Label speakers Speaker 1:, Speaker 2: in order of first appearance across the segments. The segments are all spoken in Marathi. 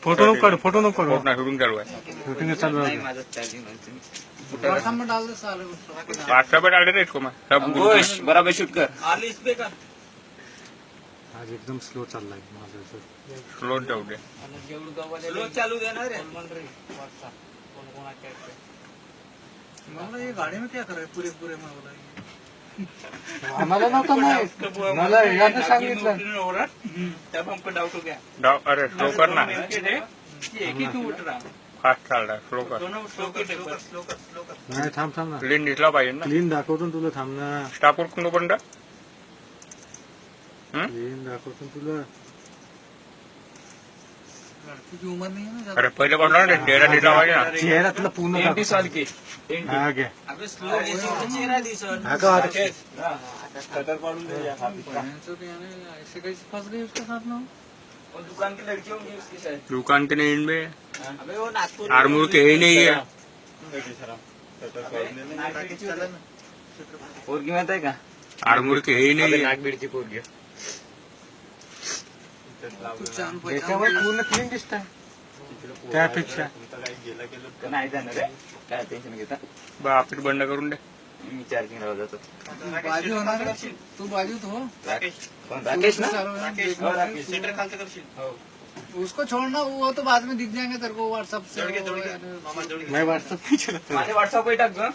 Speaker 1: फोटो नको काढू, फोटो नको काढू.
Speaker 2: शूटिंग चालू आहे.
Speaker 1: शूटिंग चालू आहे.
Speaker 2: व्हाट्सएप पे डाल देते इसको मैं सब
Speaker 3: बराबर शूट कर.
Speaker 1: आज एकदम स्लो चाललाय माझं सर.
Speaker 2: स्लो जाऊ दे.
Speaker 3: चालू देणार
Speaker 4: मला ये गाडी में क्या करे पुरे पुरे मला
Speaker 1: आम्हाला नव्हतं माहित. मला यानं सांगितलं.
Speaker 3: तब हमको डाउट हो गया.
Speaker 2: अरे स्लो कर ना.
Speaker 3: एक ही क्यों उठ रहा.
Speaker 2: फास्ट चाल रहा है स्लो कर.
Speaker 3: दोनों स्लो कर.
Speaker 1: नाही थांब थांब ना.
Speaker 2: क्लीन दिसला पाहिजे ना.
Speaker 1: क्लीन दाखवतो ना तुला, थांब ना.
Speaker 2: स्टाफ वर कोण पण
Speaker 1: क्लीन दाखवतो ना तुला.
Speaker 4: लड़की की उम्र नहीं है ना
Speaker 2: अरे पहिले पासून चेहरा दिसला पाहिजे ना.
Speaker 1: चेहरा तुला पूर्ण
Speaker 3: 20 साल की.
Speaker 1: हा घे.
Speaker 3: अबे स्लो चेहरा दिसत.
Speaker 1: हा का आता?
Speaker 3: कटर पाडून दे यार.
Speaker 4: ऐसे कैसे फंस गई उसके साथ में
Speaker 3: और दुकान की लड़की होंगी उसकी शायद.
Speaker 2: दुकान के नहीं इनमें
Speaker 3: अबे वो नागपुर
Speaker 2: आरमूर के ही नहीं है.
Speaker 3: पोरगी माहित आहे का.
Speaker 2: आरमूर के ही नहीं है.
Speaker 3: नागबीडची पोरगी.
Speaker 1: त्याच्यावर पूर्ण क्लीन दिसतंय त्यापेक्षा.
Speaker 3: नाही जाणार रे. काय टेन्शन घेता.
Speaker 2: बापरे बंद करून दे.
Speaker 3: मी चार्जिंग लावला जातो.
Speaker 4: बाजू होणार है? तू बाजू तो हो.
Speaker 3: राकेश ना.
Speaker 4: उसको छोड़ना, वो तो बाद में दिख जाएंगे तेरे को व्हाट्सएप से.
Speaker 1: मैं व्हाट्सअप नहीं चलाता.
Speaker 3: माझ्या व्हॉट्सअप वर टाक गं.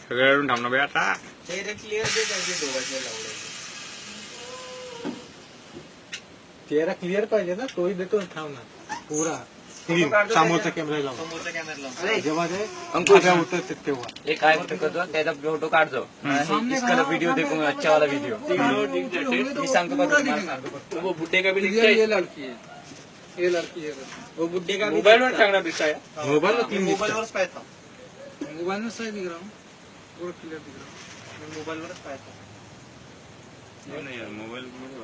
Speaker 2: सगळ्यावरून थांबणार बे आता.
Speaker 3: चेहरे क्लिअर दे त्याचे दोघांचे लावले.
Speaker 1: चेहरा क्लिअर पाहिजे ना, तोही देतो ना. थांब ना. पुरा क्लीन समोरचा कॅमेरा लावून जेव्हा ते अंकुश उतरते तेव्हा.
Speaker 3: एक काय करतो त्याचा फोटो काढतो. इसका वीडियो देखो अच्छा वाला वीडियो. मी सांगतो का वो बुड्ढे का भी
Speaker 4: ये लड़की है, ये लड़की है.
Speaker 3: वो बुड्ढे का मोबाईल वर टाकणार दिसताय.
Speaker 1: मोबाईल क्लीन दिसतंय.
Speaker 4: मोबाइल में सही दिख रहा हूँ, पूरा क्लियर दिख रहा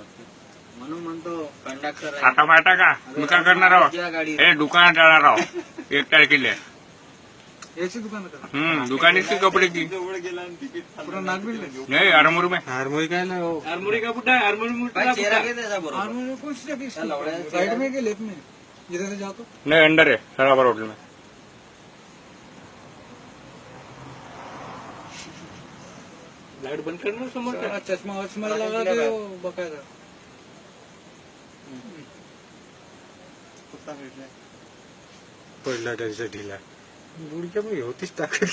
Speaker 4: हूँ.
Speaker 3: म्हणून म्हणतो कंडक्टर
Speaker 2: आता माहिती का मी काय करणार आहोत. हे दुकानात जाणार आहोत 1 तारखेला.
Speaker 4: ऐसी दुकान का
Speaker 2: दुकानाची कपड्याची
Speaker 4: पूरा नागबीड में.
Speaker 2: नाही आरमूर में.
Speaker 1: हार्मोनी काय नाही हो.
Speaker 3: आरमोरी का बुड्ढा है. आरमोरी चेहरा घे त्याचा बरोबर.
Speaker 4: और मैं कौन सी जगह साइड में कि लेफ्ट में इधर से जाओ तो.
Speaker 2: नाही अंडर आहे सराबर होटल में.
Speaker 3: लाईट बंद करणार समोर.
Speaker 4: सारा चश्मा वश्मा लगा के वो बकायदा.
Speaker 1: पडला त्याचा ढिला. गुडक्या मग होतीच टाकत.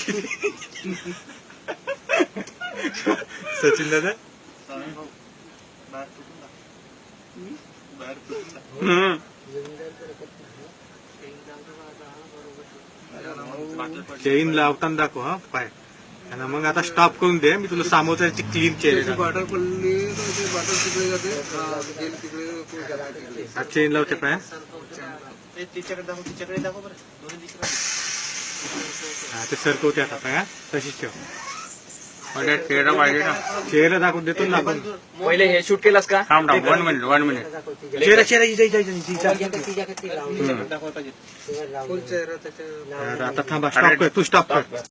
Speaker 1: सचिन दादा चेन लावताना दाखव हा पाय. आणि मग आता स्टॉप करून दे. मी तुला सामोरची क्लीन चेहरा.
Speaker 4: बॉटल पडली तर ते बॉटल तिकडे जाते. तेल तिकडे
Speaker 1: हा चेन लावते पाय. हा ते सरकवते आता पाय. हा तशीच ठेव.
Speaker 2: म्हणजे चेहरा पाहिजे ना.
Speaker 1: चेहरा दाखवून देतो ना आपण.
Speaker 3: पहिले हे शूट केलास का.
Speaker 2: थांब 1 मिनिट
Speaker 1: चेहरा चेहरा
Speaker 4: फुल चेहरा त्याच्या.
Speaker 1: आता थांबा. स्टॉप कर. तू स्टॉप कर.